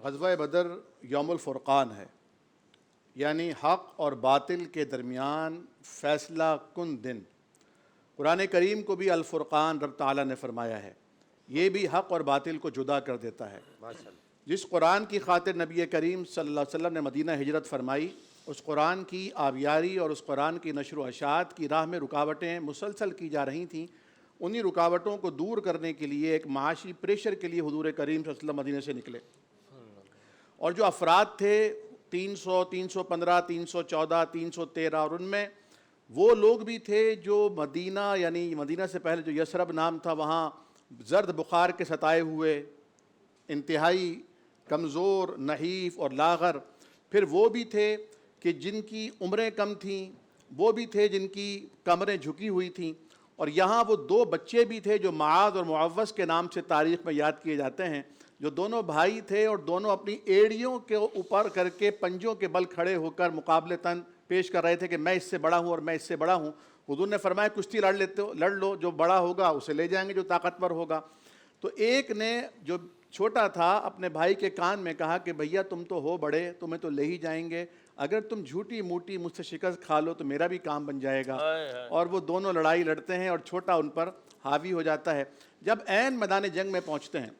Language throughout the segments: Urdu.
غزوہ بدر یوم الفرقان ہے، یعنی حق اور باطل کے درمیان فیصلہ کن دن۔ قرآن کریم کو بھی الفرقان رب تعالیٰ نے فرمایا ہے، یہ بھی حق اور باطل کو جدا کر دیتا ہے۔ جس قرآن کی خاطر نبی کریم صلی اللہ علیہ وسلم نے مدینہ ہجرت فرمائی، اس قرآن کی آبیاری اور اس قرآن کی نشر و اشاعت کی راہ میں رکاوٹیں مسلسل کی جا رہی تھیں۔ انہی رکاوٹوں کو دور کرنے کے لیے ایک معاشی پریشر کے لیے حضور کریم صلی اللہ علیہ وسلم مدینہ سے نکلے، اور جو افراد تھے 300، 315، 314، 313، اور ان میں وہ لوگ بھی تھے جو مدینہ یعنی مدینہ سے پہلے جو یثرب نام تھا وہاں زرد بخار کے ستائے ہوئے، انتہائی کمزور، نحیف اور لاغر۔ پھر وہ بھی تھے کہ جن کی عمریں کم تھیں، وہ بھی تھے جن کی کمریں جھکی ہوئی تھیں، اور یہاں وہ دو بچے بھی تھے جو معاذ اور معوذ کے نام سے تاریخ میں یاد کیے جاتے ہیں، جو دونوں بھائی تھے اور دونوں اپنی ایڑیوں کے اوپر کر کے پنجوں کے بل کھڑے ہو کر مقابلے تن پیش کر رہے تھے کہ میں اس سے بڑا ہوں اور میں اس سے بڑا ہوں۔ حضور نے فرمایا کشتی لڑ لو، جو بڑا ہوگا اسے لے جائیں گے جو طاقتور ہوگا۔ تو ایک نے جو چھوٹا تھا اپنے بھائی کے کان میں کہا کہ بھیا تم تو ہو بڑے، تمہیں تو لے ہی جائیں گے، اگر تم جھوٹی موٹی مجھ سے شکست کھا لو تو میرا بھی کام بن جائے گا۔ اور وہ دونوں لڑائی لڑتے ہیں اور چھوٹا ان پر حاوی ہو جاتا ہے۔ جب عین میدان جنگ میں پہنچتے ہیں،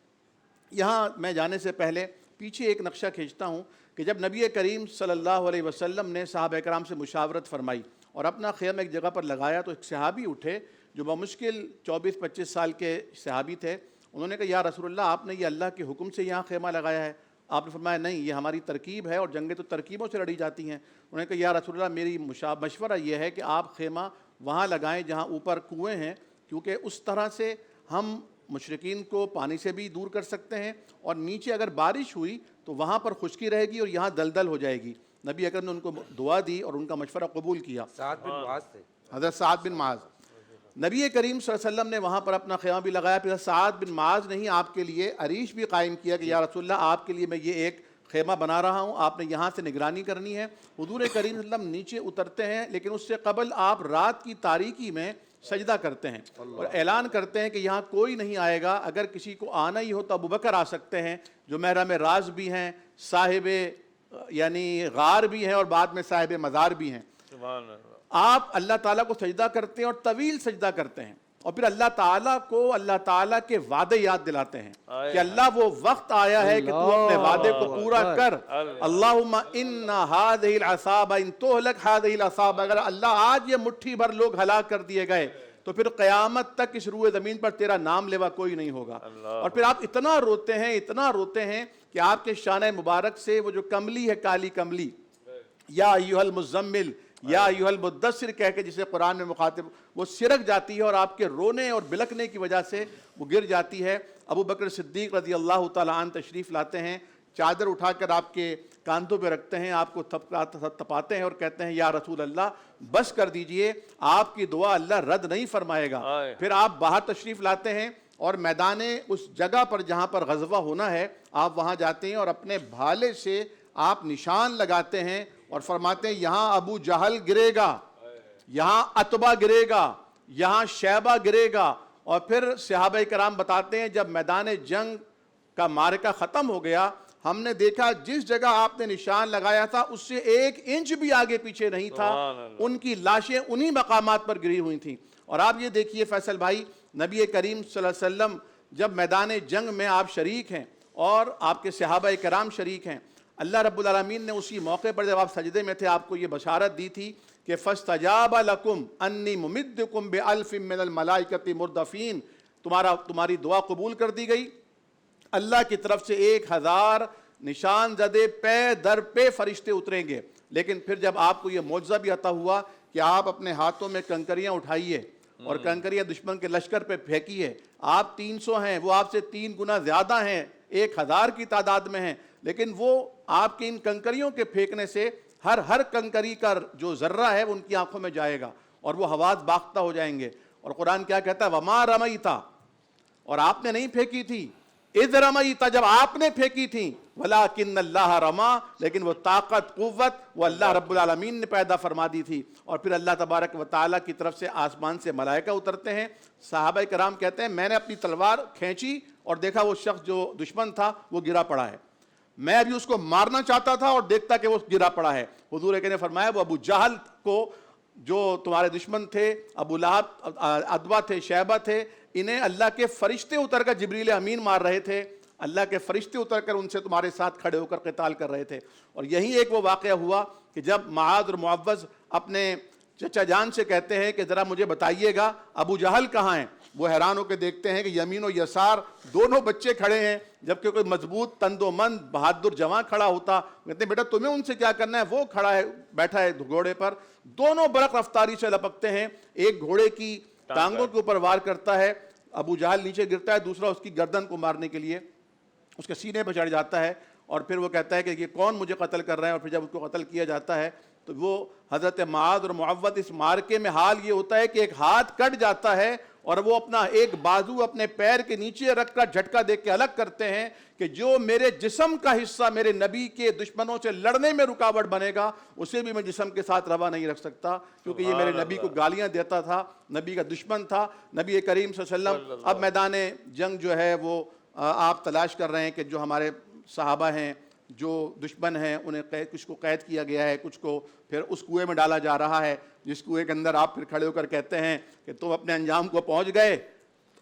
یہاں میں جانے سے پہلے پیچھے ایک نقشہ کھینچتا ہوں کہ جب نبی کریم صلی اللہ علیہ وسلم نے صحابہ کرام سے مشاورت فرمائی اور اپنا خیمہ ایک جگہ پر لگایا، تو ایک صحابی اٹھے جو بمشکل 24-25 سال کے صحابی تھے۔ انہوں نے کہا یا رسول اللہ، آپ نے یہ اللہ کے حکم سے یہاں خیمہ لگایا ہے؟ آپ نے فرمایا نہیں، یہ ہماری ترکیب ہے اور جنگیں تو ترکیبوں سے لڑی جاتی ہیں۔ انہوں نے کہا یا رسول اللہ، میری مشورہ یہ ہے کہ آپ خیمہ وہاں لگائیں جہاں اوپر کنویں ہیں، کیونکہ اس طرح سے ہم مشرکین کو پانی سے بھی دور کر سکتے ہیں، اور نیچے اگر بارش ہوئی تو وہاں پر خشکی رہے گی اور یہاں دلدل ہو جائے گی۔ نبی اکرم نے ان کو دعا دی اور ان کا مشورہ قبول کیا۔ حضرت سعد بن معاذ، نبی کریم صلی اللہ علیہ وسلم نے وہاں پر اپنا خیمہ بھی لگایا۔ پھر سعد بن معاذ نے ہی آپ کے لیے عریش بھی قائم کیا کہ یا رسول اللہ، آپ کے لیے میں یہ ایک خیمہ بنا رہا ہوں، آپ نے یہاں سے نگرانی کرنی ہے۔ حضور کریم صلی اللہ علیہ وسلم نیچے اترتے ہیں، لیکن اس سے قبل آپ رات کی تاریکی میں سجدہ کرتے ہیں اور اعلان کرتے ہیں کہ یہاں کوئی نہیں آئے گا، اگر کسی کو آنا ہی ہو تو ابوبکر آ سکتے ہیں، جو محرم راز بھی ہیں، صاحب یعنی غار بھی ہیں اور بعد میں صاحب مزار بھی ہیں۔ آپ اللہ تعالیٰ کو سجدہ کرتے ہیں اور طویل سجدہ کرتے ہیں، اور پھر اللہ تعالیٰ کو اللہ تعالیٰ کے وعدے یاد دلاتے ہیں کہ اللہ وہ وقت آیا ہے کہ تو اپنے وعدے کو پورا کر۔ اللہم ان ہذہ العصابہ ان تہلک ہذہ العصابہ، اگر اللہ آج یہ مٹھی بھر لوگ ہلاک کر دیے گئے تو پھر قیامت تک اس روئے زمین پر تیرا نام لیوا کوئی نہیں ہوگا۔ اور پھر آپ اتنا روتے ہیں کہ آپ کے شان مبارک سے وہ جو کملی ہے، کالی کملی، یا ایھا المزمل یا ایھا المدثر کہہ کے جسے قرآن میں مخاطب، وہ سرک جاتی ہے اور آپ کے رونے اور بلکنے کی وجہ سے وہ گر جاتی ہے۔ ابو بکر صدیق رضی اللہ تعالیٰ عنہ تشریف لاتے ہیں، چادر اٹھا کر آپ کے کاندھوں پہ رکھتے ہیں، آپ کو تپاتے ہیں اور کہتے ہیں یا رسول اللہ بس کر دیجئے، آپ کی دعا اللہ رد نہیں فرمائے گا۔ پھر آپ باہر تشریف لاتے ہیں اور میدان اس جگہ پر جہاں پر غزوہ ہونا ہے آپ وہاں جاتے ہیں اور اپنے بھالے سے آپ نشان لگاتے ہیں اور فرماتے ہیں یہاں ابو جہل گرے گا، یہاں عتبہ گرے گا، یہاں شیبہ گرے گا۔ اور پھر صحابہ کرام بتاتے ہیں جب میدان جنگ کا معرکہ ختم ہو گیا، ہم نے دیکھا جس جگہ آپ نے نشان لگایا تھا اس سے 1 انچ بھی آگے پیچھے نہیں تھا، ان کی لاشیں انہی مقامات پر گری ہوئی تھیں۔ اور آپ یہ دیکھیے فیصل بھائی، نبی کریم صلی اللہ علیہ وسلم جب میدان جنگ میں آپ شریک ہیں اور آپ کے صحابہ کرام شریک ہیں، اللہ رب العالمین نے اسی موقع پر جب آپ سجدے میں تھے آپ کو یہ بشارت دی تھی کہ فَاسْتَجَابَ لَكُمْ أَنِّي مُمِدُّكُمْ بِأَلْفٍ مِّنَ الْمَلَائِكَةِ مُرْدَفِينَ، تمہاری دعا قبول کر دی گئی، اللہ کی طرف سے 1000 نشان زدے پے در پہ فرشتے اتریں گے۔ لیکن پھر جب آپ کو یہ معجزہ بھی عطا ہوا کہ آپ اپنے ہاتھوں میں کنکریاں اٹھائیے اور کنکریاں دشمن کے لشکر پہ پھینکیے، آپ 300 ہیں، وہ آپ سے 3 گنا زیادہ ہیں، 1000 کی تعداد میں ہیں، لیکن وہ آپ کی ان کنکریوں کے پھینکنے سے ہر کنکری کا جو ذرہ ہے وہ ان کی آنکھوں میں جائے گا اور وہ حواس باختہ ہو جائیں گے۔ اور قرآن کیا کہتا ہے وما رمیتا، اور آپ نے نہیں پھینکی تھی، اذ رمیتا، جب آپ نے پھینکی تھی، ولکن اللہ رما، لیکن وہ طاقت قوت وہ اللہ رب العالمین نے پیدا فرما دی تھی۔ اور پھر اللہ تبارک و تعالیٰ کی طرف سے آسمان سے ملائکہ اترتے ہیں۔ صحابہ کرام کہتے ہیں میں نے اپنی تلوار کھینچی اور دیکھا وہ شخص جو دشمن تھا وہ گرا پڑا ہے۔ میں بھی اس کو مارنا چاہتا تھا اور دیکھتا کہ وہ گرا پڑا ہے. حضور اکرم نے فرمایا وہ ابو جہل کو جو تمہارے دشمن تھے، ابو لہب، عتبہ تھے، شیبہ تھے، انہیں اللہ کے فرشتے اتر کر جبریل امین مار رہے تھے. اللہ کے فرشتے اتر کر ان سے تمہارے ساتھ کھڑے ہو کر قتال کر رہے تھے. اور یہی ایک وہ واقعہ ہوا کہ جب معاذ اور معوذ اپنے چچا جان سے کہتے ہیں کہ ذرا مجھے بتائیے گا ابو جہل کہاں ہیں. وہ حیران ہو کے دیکھتے ہیں کہ یمین و یسار دونوں بچے کھڑے ہیں، جبکہ کوئی مضبوط تند و مند بہادر جوان کھڑا ہوتا. کہتے ہیں بیٹا تمہیں ان سے کیا کرنا ہے، وہ کھڑا ہے بیٹھا ہے گھوڑے پر. دونوں برق رفتاری سے لپکتے ہیں، ایک گھوڑے کی ٹانگوں کے اوپر وار کرتا ہے، ابو جہل نیچے گرتا ہے، دوسرا اس کی گردن کو مارنے کے لیے اس کے سینے پہ چڑھ جاتا ہے. اور پھر وہ کہتا ہے کہ یہ کون مجھے قتل کر رہے ہیں. اور پھر جب اس کو قتل کیا جاتا ہے تو وہ حضرت معاذ اور معوذ اس مارکے میں حال یہ ہوتا ہے کہ ایک ہاتھ کٹ جاتا ہے اور وہ اپنا ایک بازو اپنے پیر کے نیچے رکھ کر جھٹکا دے کے الگ کرتے ہیں کہ جو میرے جسم کا حصہ میرے نبی کے دشمنوں سے لڑنے میں رکاوٹ بنے گا اسے بھی میں جسم کے ساتھ روا نہیں رکھ سکتا، کیونکہ یہ میرے نبی کو گالیاں دیتا تھا، نبی کا دشمن تھا. نبی کریم صلی اللہ علیہ وسلم اب میدان جنگ جو ہے وہ آپ تلاش کر رہے ہیں کہ جو ہمارے صحابہ ہیں جو دشمن ہیں انہیں کچھ کو قید کیا گیا ہے، کچھ کو پھر اس کنویں میں ڈالا جا رہا ہے، جس کنویں کے اندر آپ پھر کھڑے ہو کر کہتے ہیں کہ تم اپنے انجام کو پہنچ گئے،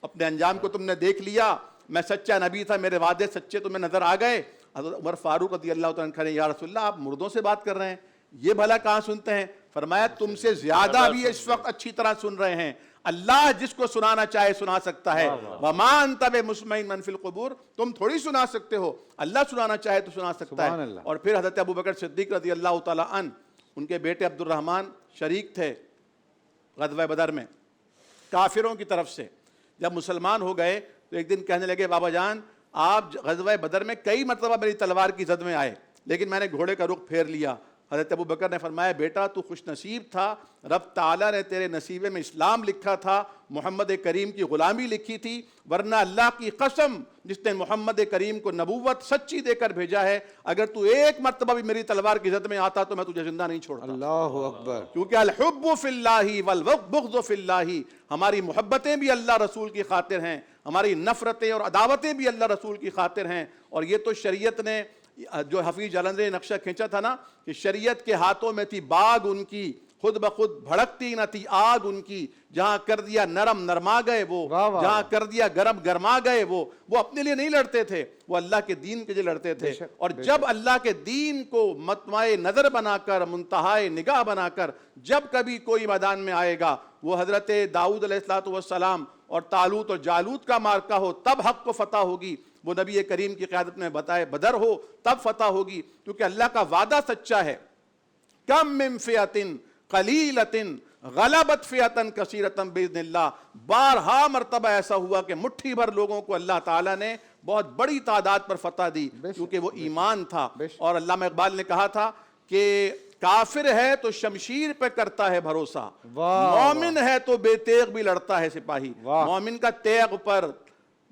اپنے انجام کو تم نے دیکھ لیا، میں سچا نبی تھا، میرے وعدے سچے تمہیں نظر آ گئے. حضرت عمر فاروق رضی اللہ تعالیٰ عنہ کہے یا رسول اللہ آپ مردوں سے بات کر رہے ہیں، یہ بھلا کہاں سنتے ہیں؟ فرمایا تم سے زیادہ بھی اس وقت اچھی طرح سن رہے ہیں. اللہ جس کو سنانا چاہے سنا سکتا ہے. وَمَا أَنْتَ بِمُسْمِعٍ مَنْ فِي الْقُبُورِ، تم تھوڑی سنا سکتے ہو، اللہ سنانا چاہے تو سنا سکتا ہے. اور پھر حضرت ابو بکر صدیق رضی اللہ تعالیٰ عنہ، ان کے بیٹے عبد الرحمن شریک تھے غزوہ بدر میں کافروں کی طرف سے. جب مسلمان ہو گئے تو ایک دن کہنے لگے بابا جان آپ غزوہ بدر میں کئی مرتبہ میری تلوار کی زد میں آئے لیکن میں نے گھوڑے کا رخ پھیر لیا. حضرت ابو بکر نے فرمایا بیٹا تو خوش نصیب تھا، رب تعالیٰ نے تیرے نصیبے میں اسلام لکھا تھا، محمد کریم کی غلامی لکھی تھی، ورنہ اللہ کی قسم جس نے محمد کریم کو نبوت سچی دے کر بھیجا ہے اگر تو ایک مرتبہ بھی میری تلوار کی زد میں آتا تو میں تجھے زندہ نہیں چھوڑتا. اللہ اکبر. کیونکہ الحب فی اللہ والبغض فی اللہ، ہماری محبتیں بھی اللہ رسول کی خاطر ہیں، ہماری نفرتیں اور عداوتیں بھی اللہ رسول کی خاطر ہیں. اور یہ تو شریعت نے جو حفیظ جلندھر نے نقشہ کھینچا تھا نا کہ شریعت کے ہاتھوں میں تھی باغ ان کی، خود بخود بھڑکتی نہ تھی آگ ان کی، جہاں کر دیا نرم نرما گئے وہ، جہاں کر دیا گرم گرما گئے وہ اپنے لیے نہیں لڑتے تھے، وہ اللہ کے دین کے لیے لڑتے تھے. اور جب اللہ کے دین کو مطمع نظر بنا کر، منتہائے نگاہ بنا کر جب کبھی کوئی میدان میں آئے گا، وہ حضرت داؤد علیہ السلام اور طالوت اور جالوت کا مارکہ ہو تب حق کو فتح ہوگی، وہ نبی کریم کی قیادت میں بتائے بدر ہو تب فتح ہوگی، کیونکہ اللہ کا وعدہ سچا ہے. کم من فئۃ قلیلۃ غلبت فئۃ کثیرۃ باذن اللہ. بارہا مرتبہ ایسا ہوا کہ مٹھی بھر لوگوں کو اللہ تعالیٰ نے بہت بڑی تعداد پر فتح دی کیونکہ وہ ایمان تھا. اور علامہ اقبال نے کہا تھا کہ کافر ہے تو شمشیر پہ کرتا ہے بھروسہ، مومن ہے تو بے تیغ بھی لڑتا ہے سپاہی. مومن کا تیغ پر،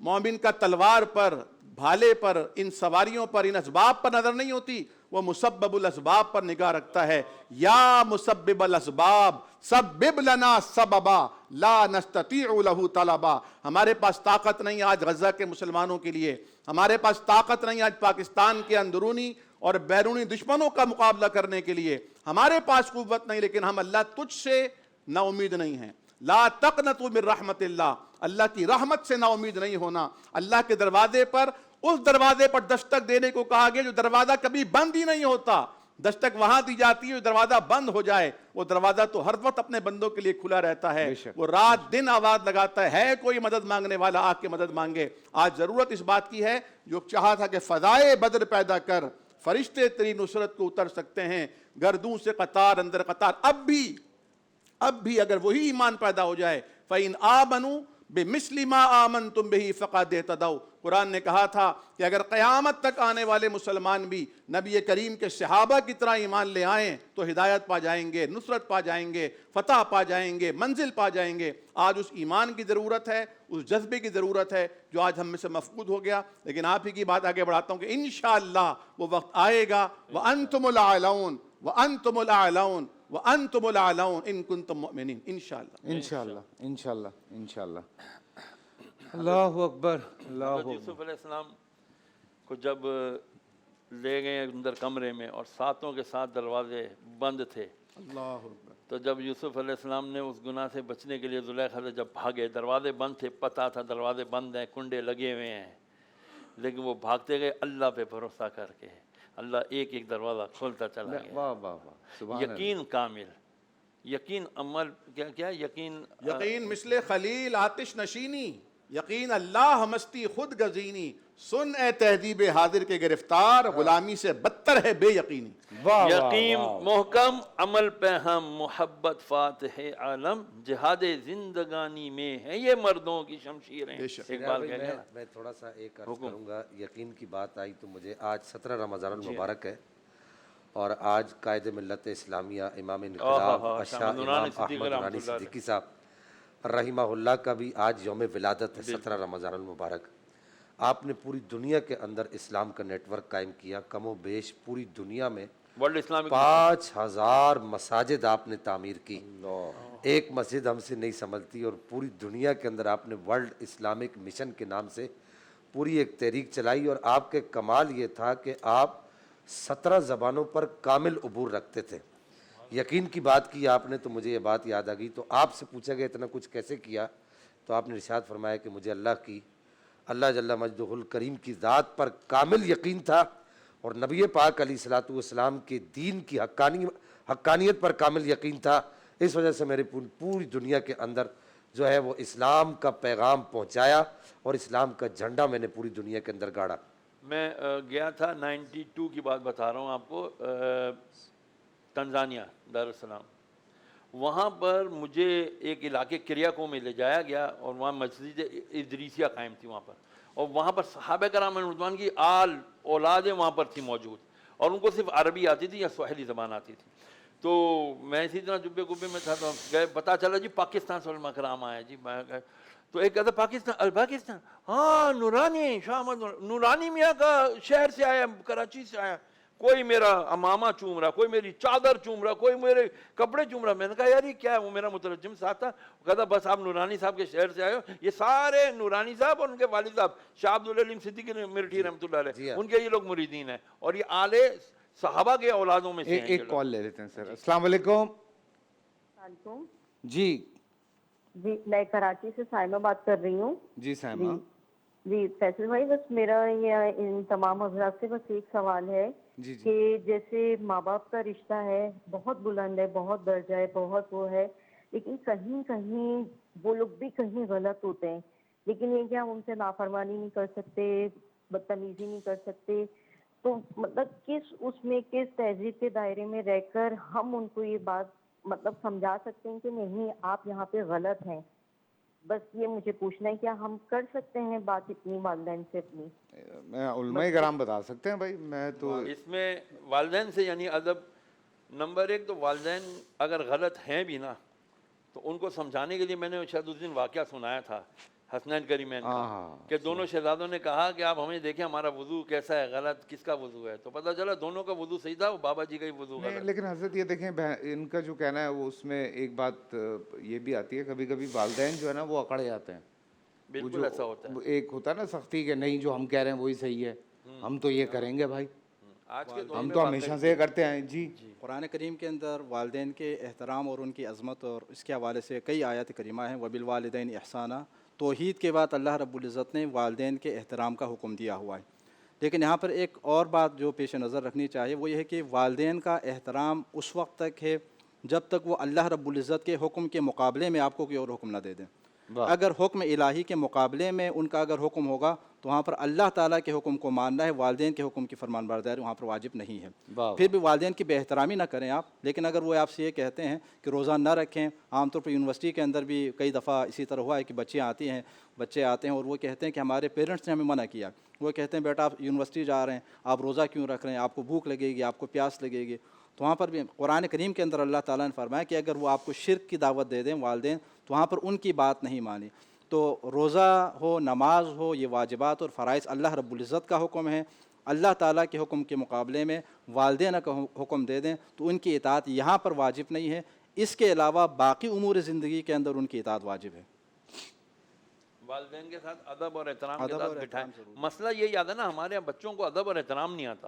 مومن کا تلوار پر، بھالے پر، ان سواریوں پر، ان اسباب پر نظر نہیں ہوتی، وہ مسبب الاسباب پر نگاہ رکھتا ہے. یا مسبب الاسباب سبب لنا سببا لا نستطیع له طلبا. ہمارے پاس طاقت نہیں آج غزہ کے مسلمانوں کے لیے، ہمارے پاس طاقت نہیں آج پاکستان کے اندرونی اور بیرونی دشمنوں کا مقابلہ کرنے کے لیے، ہمارے پاس قوت نہیں، لیکن ہم اللہ تجھ سے نا امید نہیں ہیں. لا تقنطوا من رحمت اللہ، اللہ کی رحمت سے نا امید نہیں ہونا. اللہ کے دروازے پر، اس دروازے پر دستک دینے کو کہا گیا جو دروازہ کبھی بند ہی نہیں ہوتا. دستک وہاں دی جاتی ہے جو دروازہ بند ہو جائے، وہ دروازہ تو ہر وقت اپنے بندوں کے لیے کھلا رہتا ہے. وہ رات دن آواز لگاتا ہے کوئی مدد مانگنے والا آ کے مدد مانگے. آج ضرورت اس بات کی ہے جو چاہا تھا کہ فضائے بدر پیدا کر، فرشتے تیری نصرت کو اتر سکتے ہیں گردوں سے قطار اندر قطار. اب بھی اگر وہی ایمان پیدا ہو جائے فَإِنْ آمَنُوا بِمِثْلِ مَا آمَنْتُمْ بِهِ فَقَدْ اهْتَدَوْا. قرآن نے کہا تھا کہ اگر قیامت تک آنے والے مسلمان بھی نبی کریم کے صحابہ کی طرح ایمان لے آئیں تو ہدایت پا جائیں گے، نصرت پا جائیں گے، فتح پا جائیں گے، منزل پا جائیں گے. آج اس ایمان کی ضرورت ہے، اس جذبے کی ضرورت ہے جو آج ہم میں سے مفقود ہو گیا. لیکن آپ ہی کی بات آگے بڑھاتا ہوں کہ انشاءاللہ وہ وقت آئے گا وَأَنْتُمُ الْأَعْلَوْنَ وَأَنْتُمُ الْأَعْلَوْنَ وَأَنْتُمُ الْأَعْلَوْنَ إِن كُنتُم مُؤْمِنِينَ. انشاءاللہ. اللہ اکبر. اللہ حضرت یوسف علیہ السلام کو جب لے گئے اندر کمرے میں اور ساتوں کے ساتھ دروازے بند تھے. اللہ اکبر. تو جب یوسف علیہ السلام نے اس گناہ سے بچنے کے لیے زلیخا سے جب بھاگے، دروازے بند تھے، پتہ تھا دروازے بند ہیں، کنڈے لگے ہوئے ہیں، لیکن وہ بھاگتے گئے اللہ پہ بھروسہ کر کے. اللہ ایک ایک دروازہ کھولتا چلا گیا. واہ واہ واہ، سبحان اللہ. یقین کامل، یقین عمل، کیا یقین یقین مثل خلیل آتش نشینی، یقین اللہ مستی خود گزینی، سن اے تہذیب حاضر کے گرفتار، غلامی سے بدتر ہے بے یقینی. واہ واہ یقین واہ. محکم، عمل پہ ہم محبت فاتح عالم، جہاد زندگانی میں ہے یہ مردوں کی شمشیریں. بے شک. اقبال کہہ گیا نا. میں تھوڑا سا ایک عرض کروں گا. یقین کی بات آئی تو مجھے آج 17 رمضان المبارک ہے، اور آج قائد ملت اسلامیہ امام انقلاب اشا امام احمد نورانی صدیقی صاحب رحمہ اللہ کا بھی آج یوم ولادت ہے، 17 رمضان المبارک. آپ نے پوری دنیا کے اندر اسلام کا نیٹ ورک قائم کیا. کم و بیش پوری دنیا میں ورلڈ اسلامک 5000 مساجد آپ نے تعمیر کی. ایک مسجد ہم سے نہیں سنبھلتی، اور پوری دنیا کے اندر آپ نے ورلڈ اسلامک مشن کے نام سے پوری ایک تحریک چلائی. اور آپ کے کمال یہ تھا کہ آپ 17 زبانوں پر کامل عبور رکھتے تھے. یقین کی بات کی آپ نے تو مجھے یہ بات یاد آ گئی. تو آپ سے پوچھا گیا اتنا کچھ کیسے کیا، تو آپ نے ارشاد فرمایا کہ مجھے اللہ جل مجدہ الکریم کی ذات پر کامل یقین تھا، اور نبی پاک علیہ الصلوۃ والسلام کے دین کی حقانیت پر کامل یقین تھا. اس وجہ سے میرے پوری دنیا کے اندر جو ہے وہ اسلام کا پیغام پہنچایا، اور اسلام کا جھنڈا میں نے پوری دنیا کے اندر گاڑا. میں گیا تھا 92 کی بات بتا رہا ہوں آپ کو، تنزانیہ دارالسلام. وہاں پر مجھے ایک علاقے کریاکو میں لے جایا گیا، اور وہاں مسجد ادریسیہ قائم تھی وہاں پر، اور وہاں پر صحابہ کرام رضوان کی اولادیں وہاں پر تھی موجود، اور ان کو صرف عربی آتی تھی یا سواحلی زبان آتی تھی. تو میں اسی طرح جبے گبے میں تھا، تو گئے، پتہ چلا جی پاکستان سے علماء کرام آئے جی. تو ایک کہتا پاکستان، ہاں نورانی شاہ احمد نورانی میاں کا شہر سے آیا، کراچی سے آیا. کوئی میرا امامہ چوم رہا، کوئی میری چادر چوم رہا، کوئی میرے کپڑے چوم رہا. میں نے کہا یار یہ کیا ہے؟ وہ میرا مترجم ساتھ تھا، کہتا بس آپ نورانی صاحب کے شہر سے آئے ہو. یہ سارے نورانی صاحب اور ان کے والد صاحب شاہ عبدالعلیم صدیقی مرٹھی رحمۃ اللہ علیہ، ان کے یہ لوگ مریدین ہیں، اور یہ آل صحابہ کے اولادوں میں سے ہیں. ایک کال لے لیتے ہیں سر. السلام علیکم. جی جی میں کراچی سے سائمہ بات کر رہی ہوں. جی سائمہ. جی فیصل بھائی، بس میرا یہ ان تمام حضرات سے بس ایک سوال ہے جی جی. کہ جیسے ماں باپ کا رشتہ ہے، بہت بلند ہے، بہت درجہ ہے، بہت وہ ہے، لیکن کہیں کہیں وہ لوگ بھی کہیں غلط ہوتے ہیں. لیکن یہ کہ ہم ان سے نافرمانی نہیں کر سکتے، بدتمیزی نہیں کر سکتے. تو مطلب اس میں کس تہذیب کے دائرے میں رہ کر ہم ان کو یہ بات مطلب سمجھا سکتے ہیں کہ نہیں آپ یہاں پہ غلط ہیں. بس یہ مجھے پوچھنا ہے، کیا ہم کر سکتے ہیں بات اتنی والدین سے اپنی؟ میں علماء کرام بتا سکتے ہیں بھائی. میں تو اس میں والدین سے یعنی ادب نمبر 1 تو والدین اگر غلط ہیں بھی نا تو ان کو سمجھانے کے لیے میں نے شاید اس دن واقعہ سنایا تھا حسنین کریمین کا، کہ دونوں شہزادوں نے کہا کہ آپ ہمیں دیکھیں ہمارا وضو کیسا ہے، غلط کس کا وضو ہے. تو پتہ چلا دونوں کا وضو صحیح تھا، وہ بابا جی کا ہی وضو غلط. لیکن حضرت یہ دیکھیں ان کا جو کہنا ہے وہ اس میں ایک بات یہ بھی آتی ہے، کبھی کبھی والدین جو ہے نا وہ اکڑ جاتے ہیں. بالکل ایسا ہوتا ہے. ایک ہوتا ہے نا سختی کہ نہیں جو ہم کہہ رہے ہیں وہی صحیح ہے، ہم تو یہ کریں گے بھائی، آج کے دور ہم میں تو ہمیشہ سے یہ کرتے ہیں. جی قرآن کریم کے اندر والدین کے احترام اور ان کی عظمت اور اس کے حوالے سے کئی آیات کریمہ ہیں. وبالوالدین احسانہ، توحید کے بعد اللہ رب العزت نے والدین کے احترام کا حکم دیا ہوا ہے. لیکن یہاں پر ایک اور بات جو پیش نظر رکھنی چاہیے وہ یہ ہے کہ والدین کا احترام اس وقت تک ہے جب تک وہ اللہ رب العزت کے حکم کے مقابلے میں آپ کو کوئی اور حکم نہ دے دیں. اگر حکم الہی کے مقابلے میں ان کا اگر حکم ہوگا تو وہاں پر اللہ تعالیٰ کے حکم کو ماننا ہے، والدین کے حکم کی فرمان برداری وہاں پر واجب نہیں ہے. پھر بھی والدین کی بے احترامی نہ کریں آپ. لیکن اگر وہ آپ سے یہ کہتے ہیں کہ روزہ نہ رکھیں، عام طور پر یونیورسٹی کے اندر بھی کئی دفعہ اسی طرح ہوا ہے کہ بچے آتے ہیں اور وہ کہتے ہیں کہ ہمارے پیرنٹس نے ہمیں منع کیا. وہ کہتے ہیں بیٹا آپ یونیورسٹی جا رہے ہیں، آپ روزہ کیوں رکھ رہے ہیں، آپ کو بھوک لگے گی، آپ کو پیاس لگے گی. تو وہاں پر بھی قرآن کریم کے اندر اللہ تعالیٰ نے فرمایا کہ اگر وہ آپ کو شرک کی دعوت دے دیں والدین تو وہاں پر ان کی بات نہیں مانی. تو روزہ ہو، نماز ہو، یہ واجبات اور فرائض اللہ رب العزت کا حکم ہے. اللہ تعالیٰ کے حکم کے مقابلے میں والدین کا حکم دے دیں تو ان کی اطاعت یہاں پر واجب نہیں ہے. اس کے علاوہ باقی امور زندگی کے اندر ان کی اطاعت واجب ہے. والدین کے ساتھ ادب اور احترام کے ساتھ بٹھائیں. مسئلہ یہی آتا ہے نا، ہمارے یہاں بچوں کو ادب اور احترام نہیں آتا.